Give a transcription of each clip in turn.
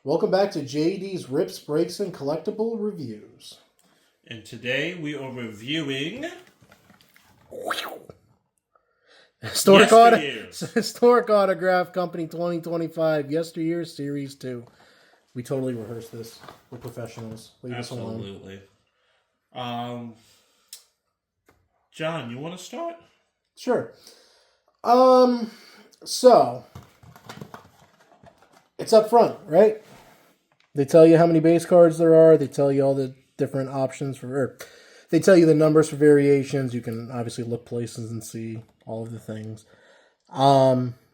Welcome back to JD's Rips, Breaks, and Collectible Reviews. And today we are reviewing Historic Autograph Company 2025, Yesteryear Series 2. We totally rehearsed this. We're professionals. Leave us alone. Absolutely. John, you want to start? Sure. So it's up front, right? They tell you how many base cards there are. They tell you all the different options they tell you the numbers for variations. You can obviously look places and see all of the things.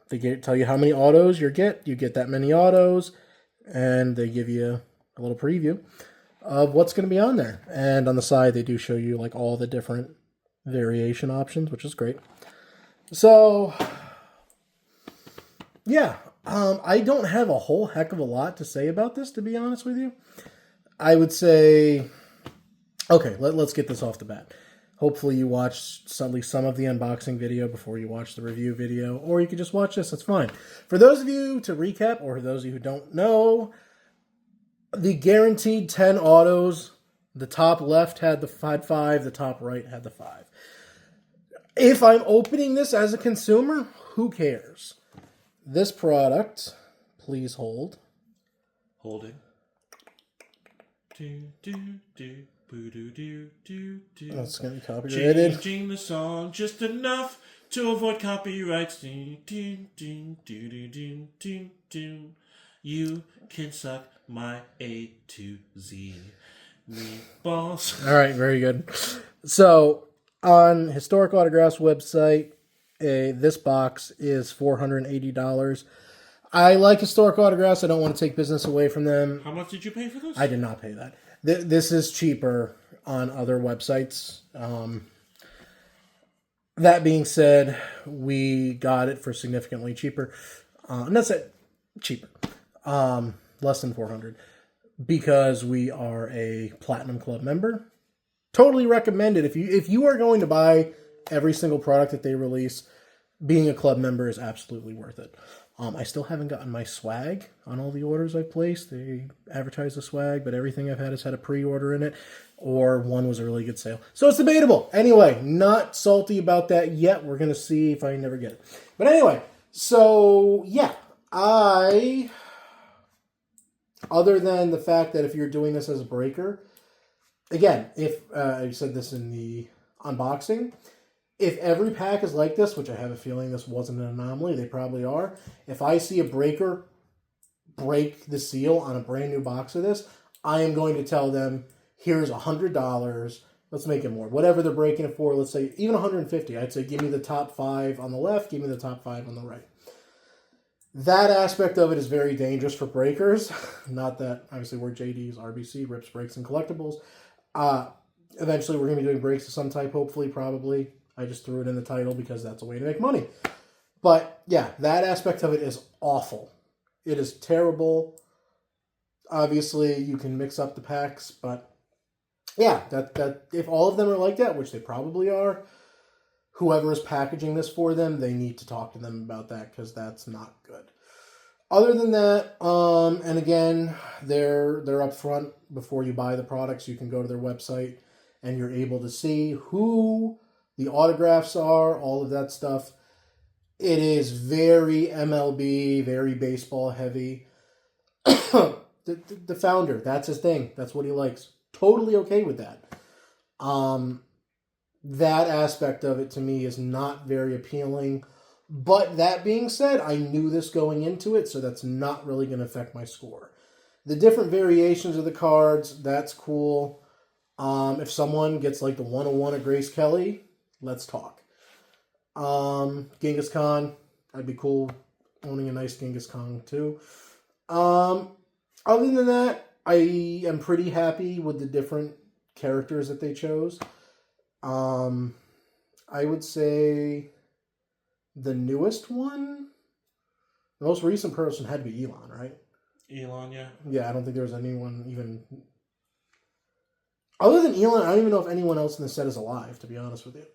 They tell you how many autos you get. You get that many autos, and they give you a little preview of what's going to be on there. And on the side, they do show you like all the different variation options, which is great. So, yeah. I don't have a whole heck of a lot to say about this, to be honest with you. I would say, okay, let's get this off the bat. Hopefully you watched at least some of the unboxing video before you watch the review video, or you could just watch this, that's fine. For those of you, to recap, or for those of you who don't know, the guaranteed 10 autos, the top left had 5, the top right had the 5. If I'm opening this as a consumer, who cares? This product, please hold. Holding. That's going to be copyrighted. Changing the song just enough to avoid copyrights. You can suck my A to Z meatballs. All right, very good. So, on Historic Autographs website, this box is $480. I like Historic Autographs. I don't want to take business away from them. How much did you pay for this? I did not pay that. This is cheaper on other websites. That being said, we got it for significantly cheaper. And that's it. Cheaper. Less than $400. Because we are a Platinum Club member. Totally recommend it. If you are going to buy every single product that they release, being a club member is absolutely worth it. I still haven't gotten my swag on all the orders I've placed. They advertise the swag, but everything I've had has had a pre-order in it, or one was a really good sale. So it's debatable. Anyway, not salty about that yet. We're going to see if I never get it. But anyway, so yeah, other than the fact that if you're doing this as a breaker, again, if I said this in the unboxing, if every pack is like this, which I have a feeling this wasn't an anomaly, they probably are. If I see a breaker break the seal on a brand new box of this, I am going to tell them, here's $100. Let's make it more. Whatever they're breaking it for, let's say even $150. I'd say give me the top 5 on the left, give me the top 5 on the right. That aspect of it is very dangerous for breakers. Not that, obviously, we're JD's, RBC, Rips, Breaks, and Collectibles. Eventually, we're going to be doing breaks of some type, hopefully, probably. I just threw it in the title because that's a way to make money. But, yeah, that aspect of it is awful. It is terrible. Obviously, you can mix up the packs, but, yeah, that if all of them are like that, which they probably are, whoever is packaging this for them, they need to talk to them about that because that's not good. Other than that, and again, they're up front before you buy the products. You can go to their website and you're able to see who the autographs are, all of that stuff. It is very MLB, very baseball heavy. The founder, that's his thing. That's what he likes. Totally okay with that. That aspect of it to me is not very appealing. But that being said, I knew this going into it, so that's not really going to affect my score. The different variations of the cards, that's cool. If someone gets like the 101 of Grace Kelly, let's talk. Genghis Khan, I'd be cool owning a nice Genghis Khan too. Other than that, I am pretty happy with the different characters that they chose. I would say the newest one, the most recent person had to be Elon, right? Elon, yeah. Yeah, I don't think there was anyone even... Other than Elon, I don't even know if anyone else in the set is alive, to be honest with you.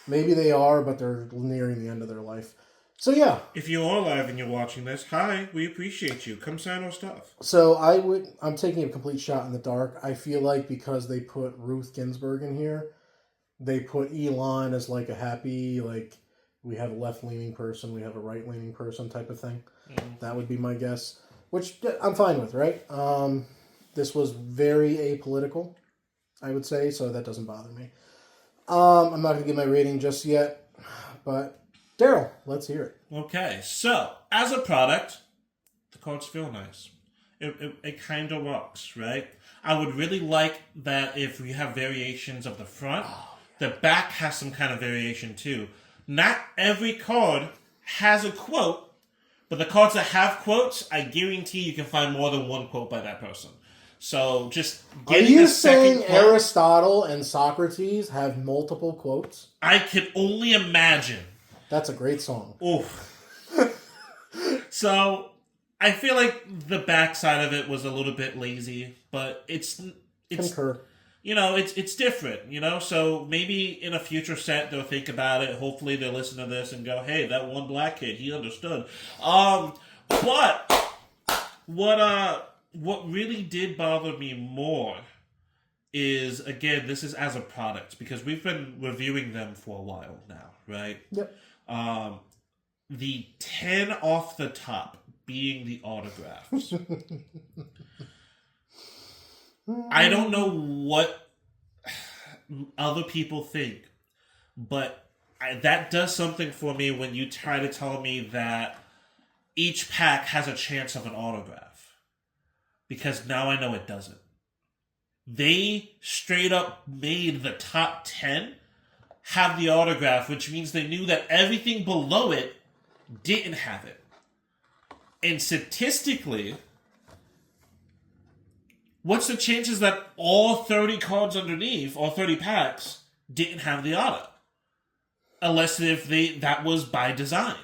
Maybe they are, but they're nearing the end of their life. So yeah. If you are live and you're watching this, hi, we appreciate you. Come sign our stuff. So I'm taking a complete shot in the dark. I feel like because they put Ruth Ginsburg in here, they put Elon as like a happy, like, we have a left-leaning person, we have a right-leaning person type of thing. Mm. That would be my guess, which I'm fine with, right? This was very apolitical, I would say, so that doesn't bother me. I'm not going to give my rating just yet, but Daryl, let's hear it. Okay, so as a product, the cards feel nice. It kind of rocks, right? I would really like that if we have variations of the front, the back has some kind of variation too. Not every card has a quote, but the cards that have quotes, I guarantee you can find more than one quote by that person. So just getting Are you a second saying quote, Aristotle and Socrates have multiple quotes? I can only imagine. That's a great song. Oof. So I feel like the backside of it was a little bit lazy, but it's Concur. you know, it's different, you know? So maybe in a future set they'll think about it. Hopefully they'll listen to this and go, hey, that one black kid, he understood. But what really did bother me more is, again, this is as a product, because we've been reviewing them for a while now, right? Yep. The 10 off the top being the autographs. I don't know what other people think, but that does something for me when you try to tell me that each pack has a chance of an autograph. Because now I know it doesn't. They straight up made the top 10 have the autograph, which means they knew that everything below it didn't have it. And statistically, what's the chances that all 30 cards underneath, all 30 packs, didn't have the auto? Unless if that was by design.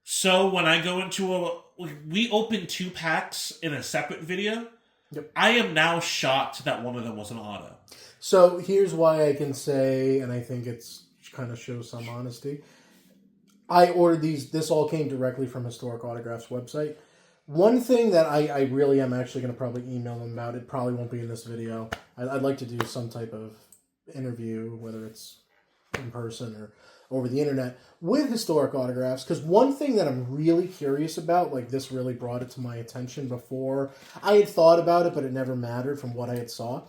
So when I go into we opened 2 packs in a separate video. Yep. I am now shocked that one of them was an auto. So here's why I can say, and I think it's kind of shows some honesty. I ordered these. This all came directly from Historic Autographs website. One thing that I really am actually going to probably email them about, it probably won't be in this video. I'd like to do some type of interview, whether it's in person or over the internet, with Historic Autographs, because one thing that I'm really curious about, like this really brought it to my attention before. I had thought about it, but it never mattered from what I had saw.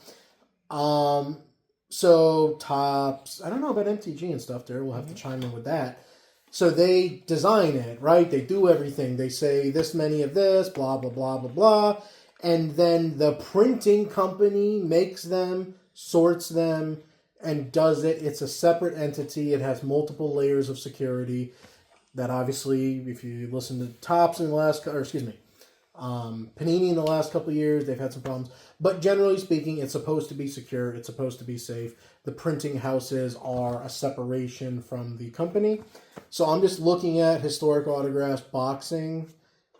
So Topps, I don't know about MTG and stuff there. We'll have to chime in with that. So they design it, right? They do everything. They say this many of this, blah, blah, blah, blah, blah. And then the printing company makes them, sorts them, and does it. It's a separate entity. It has multiple layers of security that obviously, if you listen to Topps in the last, Panini in the last couple of years, they've had some problems. But generally speaking, it's supposed to be secure. It's supposed to be safe. The printing houses are a separation from the company. So I'm just looking at Historic Autographs boxing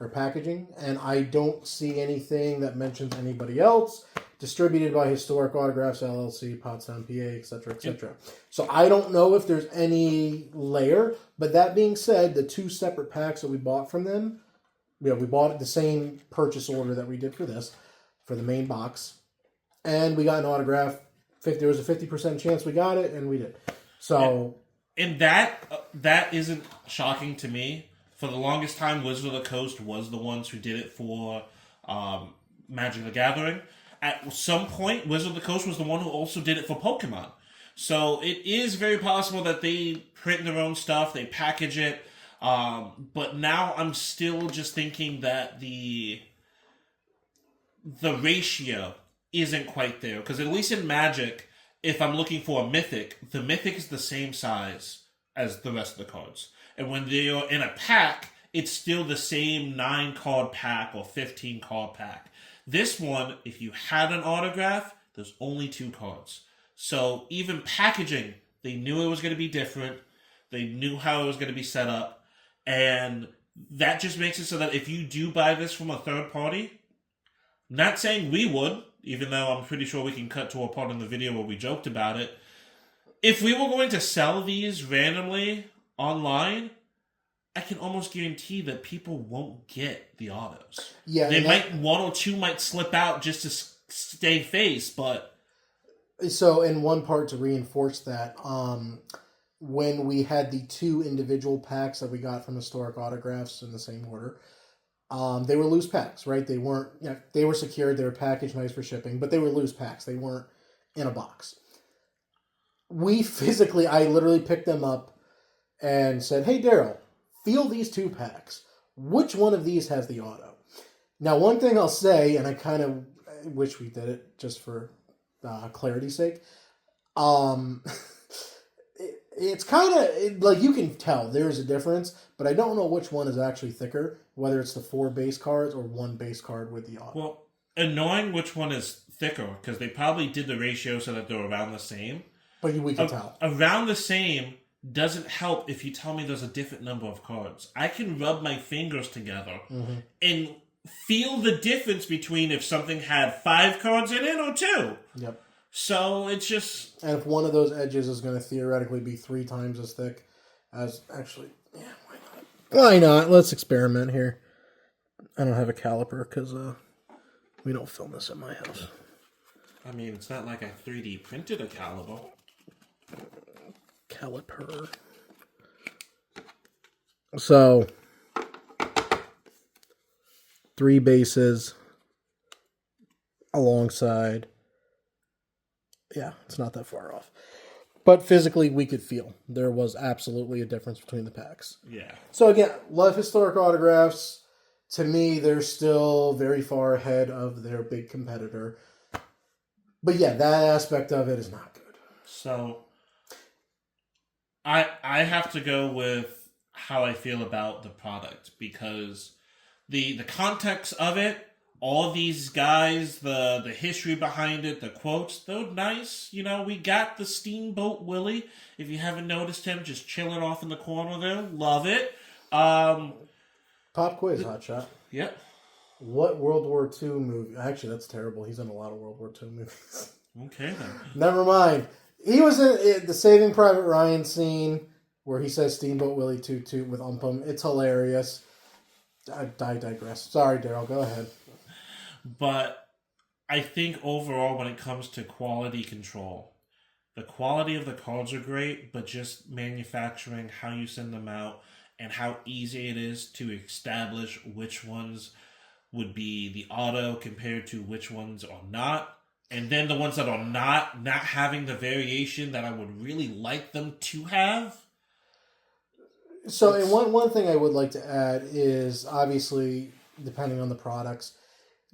or packaging, and I don't see anything that mentions anybody else. Distributed by Historic Autographs LLC, Pottstown, PA, etc., etc. So I don't know if there's any layer. But that being said, the 2 separate packs that we bought from them, we bought the same purchase order that we did for this, for the main box, and we got an autograph. There was a 50% chance we got it, and we did. So, and that isn't shocking to me. For the longest time, Wizard of the Coast was the ones who did it for Magic the Gathering. At some point, Wizard of the Coast was the one who also did it for Pokemon. So it is very possible that they print their own stuff, they package it. But now I'm still just thinking that the ratio isn't quite there. Because at least in Magic, if I'm looking for a Mythic, the Mythic is the same size as the rest of the cards. And when they're in a pack, it's still the same 9-card pack or 15-card pack. This one, if you had an autograph, there's only 2 cards. So even packaging, they knew it was going to be different. They knew how it was going to be set up. And that just makes it so that if you do buy this from a third party, not saying we would, even though I'm pretty sure we can cut to a part in the video where we joked about it. If we were going to sell these randomly online, I can almost guarantee that people won't get the autos. Yeah, they might, one or two might slip out just to stay face, but... So, in one part to reinforce that, when we had the 2 individual packs that we got from Historic Autographs in the same order, they were loose packs, right? They weren't, they were secured, they were packaged nice for shipping, but they were loose packs. They weren't in a box. I literally picked them up and said, hey, Daryl, feel these 2 packs. Which one of these has the auto? Now, one thing I'll say, and I kind of wish we did it just for clarity's sake, it's kind of, like, you can tell there's a difference, but I don't know which one is actually thicker, whether it's the 4 base cards or 1 base card with the auto. Well, knowing which one is thicker, because they probably did the ratio so that they're around the same. But we can tell. Around the same doesn't help if you tell me there's a different number of cards. I can rub my fingers together and feel the difference between if something had 5 cards in it or 2. Yep. So it's just... And if one of those edges is going to theoretically be 3 times as thick as... Actually, yeah, why not? Why not? Let's experiment here. I don't have a caliper because we don't film this at my house. I mean, it's not like I 3D printed a caliber. Caliper. So, 3 bases alongside. Yeah, it's not that far off. But physically, we could feel there was absolutely a difference between the packs. Yeah. So again, love Historic Autographs. To me, they're still very far ahead of their big competitor. But yeah, that aspect of it is not good. So, I have to go with how I feel about the product, because the context of it, all these guys, the history behind it, the quotes, they're nice. You know, we got the Steamboat Willie. If you haven't noticed him, just chilling off in the corner there. Love it. Pop quiz, Hotshot. Yep. What World War II movie? Actually, that's terrible. He's in a lot of World War II movies. Okay, then. Never mind. He was in the Saving Private Ryan scene where he says Steamboat Willie toot toot with Umpum. It's hilarious. I digress. Sorry, Daryl. Go ahead. But I think overall, when it comes to quality control, the quality of the cards are great, but just manufacturing, how you send them out, and how easy it is to establish which ones would be the auto compared to which ones are not. And then the ones that are not having the variation that I would really like them to have. So, and one thing I would like to add is, obviously, depending on the products,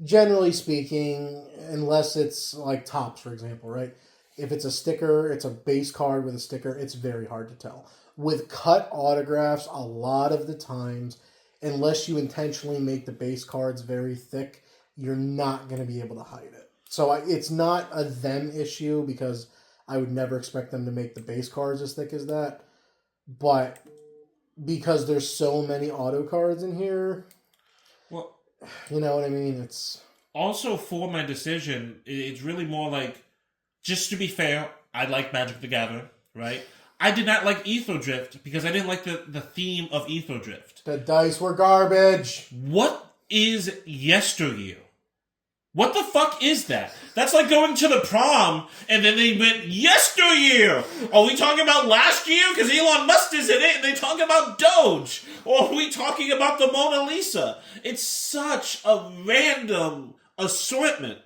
generally speaking, unless it's like Topps, for example, right? If it's a sticker, it's a base card with a sticker, it's very hard to tell. With cut autographs, a lot of the times, unless you intentionally make the base cards very thick, you're not going to be able to hide it. So it's not a them issue, because I would never expect them to make the base cards as thick as that. But because there's so many auto cards in here, well, you know what I mean? It's also, for my decision, it's really more like, just to be fair, I like Magic the Gathering, right? I did not like Ether Drift because I didn't like the theme of Ether Drift. The dice were garbage. What is yesteryear? What the fuck is that? That's like going to the prom and then they went, yesteryear! Are we talking about last year? Because Elon Musk is in it and they talk about Doge. Or are we talking about the Mona Lisa? It's such a random assortment.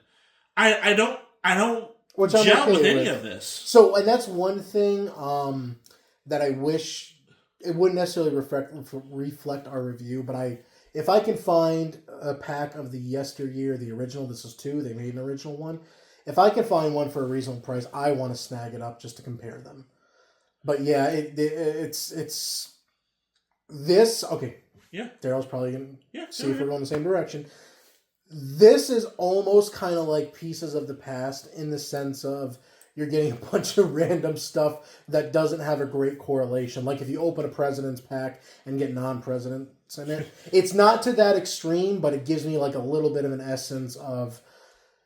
I don't gel with any of this. So, and that's one thing that I wish it wouldn't necessarily reflect our review, but if I can find a pack of the yesteryear, the original, this is 2, they made an original one. If I can find one for a reasonable price, I want to snag it up just to compare them. But yeah, it's this. Okay. Yeah. Daryl's probably going to see if we're going the same direction. This is almost kind of like Pieces of the Past in the sense of you're getting a bunch of random stuff that doesn't have a great correlation. Like if you open a president's pack and get non-presidents in it. It's not to that extreme, but it gives me like a little bit of an essence of...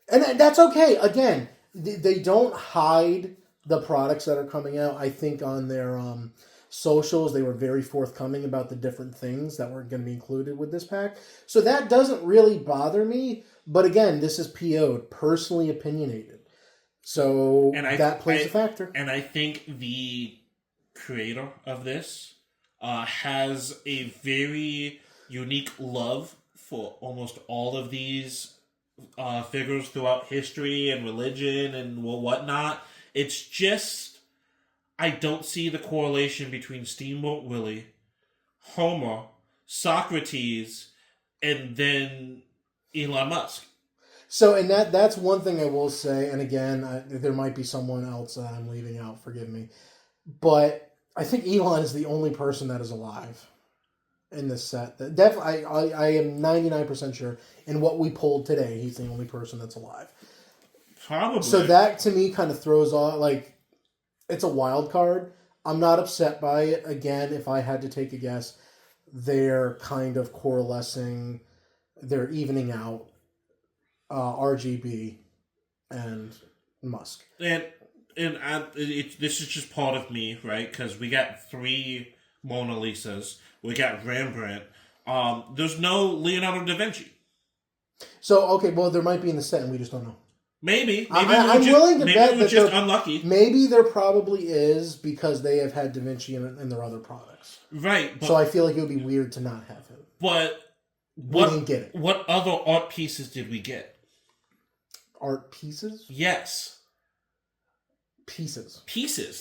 And that's okay. Again, they don't hide the products that are coming out. I think on their socials, they were very forthcoming about the different things that were going to be included with this pack. So that doesn't really bother me. But again, this is PO'd, personally opinionated. So that plays a factor. And I think the creator of this has a very unique love for almost all of these figures throughout history and religion and whatnot. It's just, I don't see the correlation between Steamboat Willie, Homer, Socrates, and then Elon Musk. So, and that's one thing I will say, and again, there might be someone else that I'm leaving out, forgive me, but I think Elon is the only person that is alive in this set. I am 99% sure in what we pulled today, he's the only person that's alive. Probably. So that, to me, kind of throws off, like, it's a wild card. I'm not upset by it. Again, if I had to take a guess, they're kind of coalescing, they're evening out RGB and Musk. And this is just part of me, right? Because we got 3 Mona Lisas. We got Rembrandt. There's no Leonardo da Vinci. So, okay, well, there might be in the set and we just don't know. Maybe I'm willing to bet that just unlucky. Maybe there probably is because they have had Da Vinci in their other products. Right. But, so I feel like it would be weird to not have him. But we didn't get it. What other art pieces did we get? Art pieces? Yes. Pieces.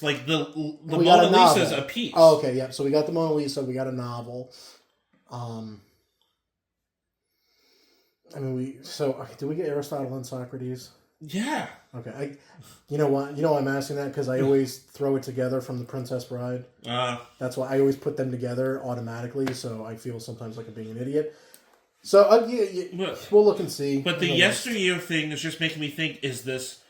Like the Mona Lisa is a piece. Oh, okay, yeah. So we got the Mona Lisa. We got a novel. Did we get Aristotle and Socrates? Yeah. Okay. You know what? You know why I'm asking that? Because I always throw it together from The Princess Bride. That's why I always put them together automatically, so I feel sometimes like I'm being an idiot. So, we'll look and see. But the yesteryear thing is just making me think, is this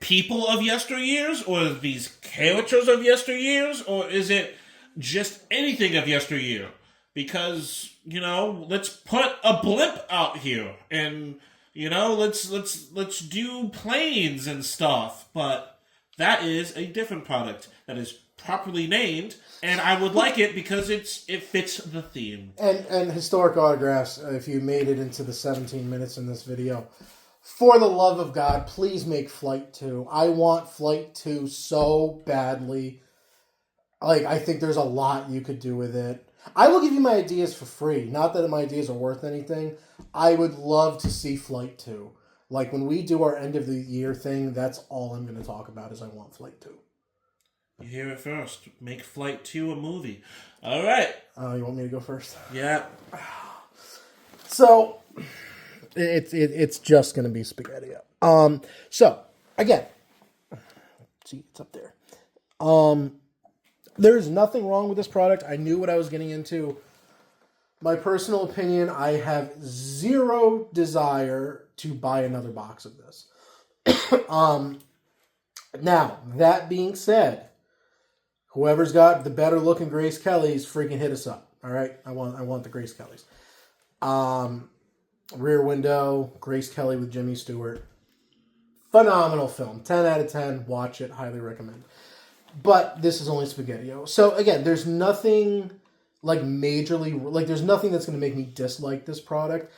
people of yesteryears, or these characters of yesteryears, or is it just anything of yesteryear? Because, let's put a blimp out here, and, let's do planes and stuff, but that is a different product that is properly named, and I would like it because it fits the theme. And historic autographs, if you made it into the 17 minutes in this video, for the love of God, please make Flight 2. I want Flight 2 so badly. Like, I think there's a lot you could do with it. I will give you my ideas for free. Not that my ideas are worth anything. I would love to see Flight 2. Like, when we do our end of the year thing, that's all I'm going to talk about is I want Flight 2. You hear it first. Make Flight 2 a movie. All right. You want me to go first? Yeah. So, it's just going to be spaghetti. So, again. See, it's up there. There's nothing wrong with this product. I knew what I was getting into. My personal opinion, I have zero desire to buy another box of this. Now, that being said, whoever's got the better looking Grace Kellys, freaking hit us up. All right? I want the Grace Kellys. Rear Window, Grace Kelly with Jimmy Stewart. Phenomenal film. 10 out of 10. Watch it. Highly recommend. But this is only Spaghetti-O. So, again, there's nothing, there's nothing that's going to make me dislike this product.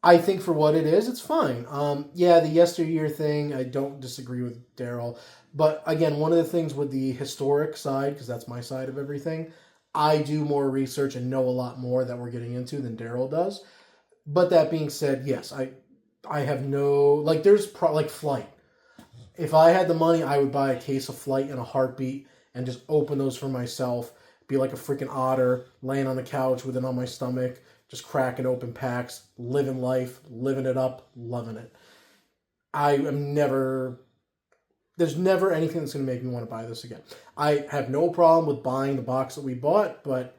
I think for what it is, it's fine. The yesteryear thing, I don't disagree with Daryl. But, again, one of the things with the historic side, because that's my side of everything, I do more research and know a lot more that we're getting into than Daryl does. But that being said, yes, I have no, there's Flight. If I had the money, I would buy a case of Flight in a heartbeat and just open those for myself. Be like a freaking otter, laying on the couch with it on my stomach, just cracking open packs, living life, living it up, loving it. There's never anything that's going to make me want to buy this again. I have no problem with buying the box that we bought, but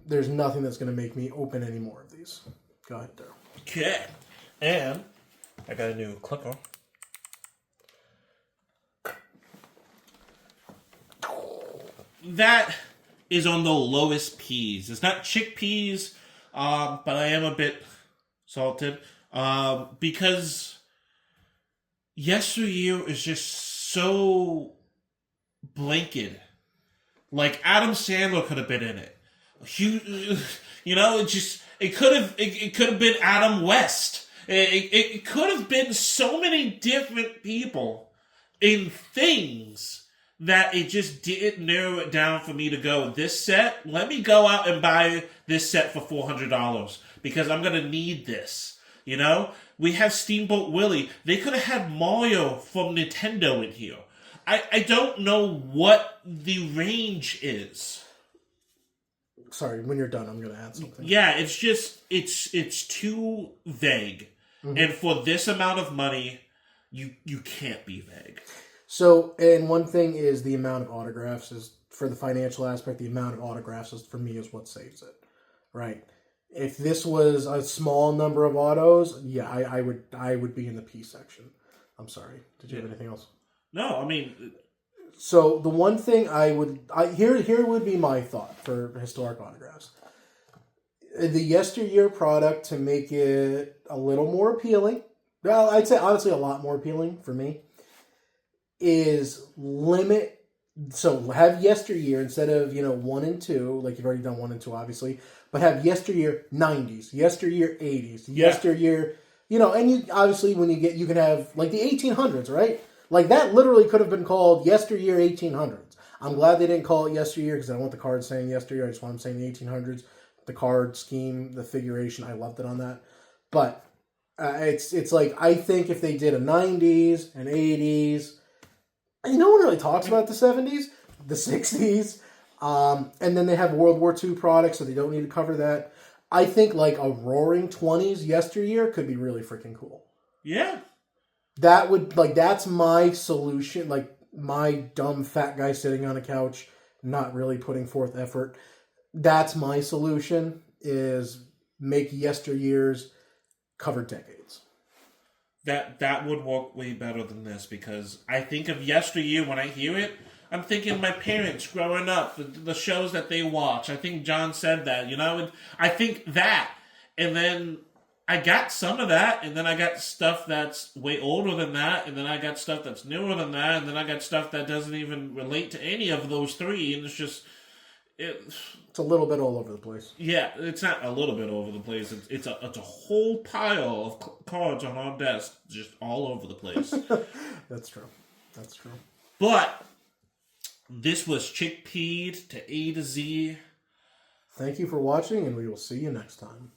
there's nothing that's going to make me open any more of these. Go ahead, Daryl. Okay. And I got a new clipper. That is on the lowest peas. It's not chickpeas, but I am a bit salted because yesteryear is just so blanketed Like Adam Sandler could have been in it. It could have been Adam West. It could have been so many different people in things that it just didn't narrow it down for me to go, this set, let me go out and buy this set for $400 because I'm going to need this. You know? We have Steamboat Willie. They could have had Mario from Nintendo in here. I don't know what the range is. Sorry, when you're done, I'm going to add something. Yeah, it's just, it's too vague. Mm-hmm. And for this amount of money, you can't be vague. So, and one thing is the amount of autographs is, for the financial aspect, the amount of autographs is, for me, is what saves it. Right? If this was a small number of autos, yeah, I would be in the P section. I'm sorry. Did you have anything else? No, I mean... So, the one thing here would be my thought for historic autographs. The yesteryear product, to make it a little more appealing, well, I'd say honestly a lot more appealing for me, is limit. So have yesteryear instead of 1 and 2, like you've already done 1 and 2 obviously, but have yesteryear 90s, yesteryear 80s, yesteryear, and you obviously when you can have like the 1800s, right? Like that literally could have been called yesteryear 1800s. I'm glad they didn't call it yesteryear because I don't want the card saying yesteryear. I just want them saying the 1800s. The card scheme, the figuration, I loved it on that. But it's like, I think if they did a 90s, an 80s, and no one really talks about the 70s, the 60s, and then they have World War II products, so they don't need to cover that. I think like a roaring 20s yesteryear could be really freaking cool. Yeah. That would, like, that's my solution, like, my dumb fat guy sitting on a couch, not really putting forth effort. That's my solution, is make yesteryears cover decades. That would work way better than this, because I think of yesteryear when I hear it, I'm thinking my parents growing up, the shows that they watch. I think John said that, and I think that, and then I got some of that, and then I got stuff that's way older than that, and then I got stuff that's newer than that, and then I got stuff that doesn't even relate to any of those three, and it's just... It's a little bit all over the place. Yeah, it's not a little bit all over the place. It's a whole pile of cards on our desk, just all over the place. That's true. That's true. But this was Chickpea'd to A to Z. Thank you for watching, and we will see you next time.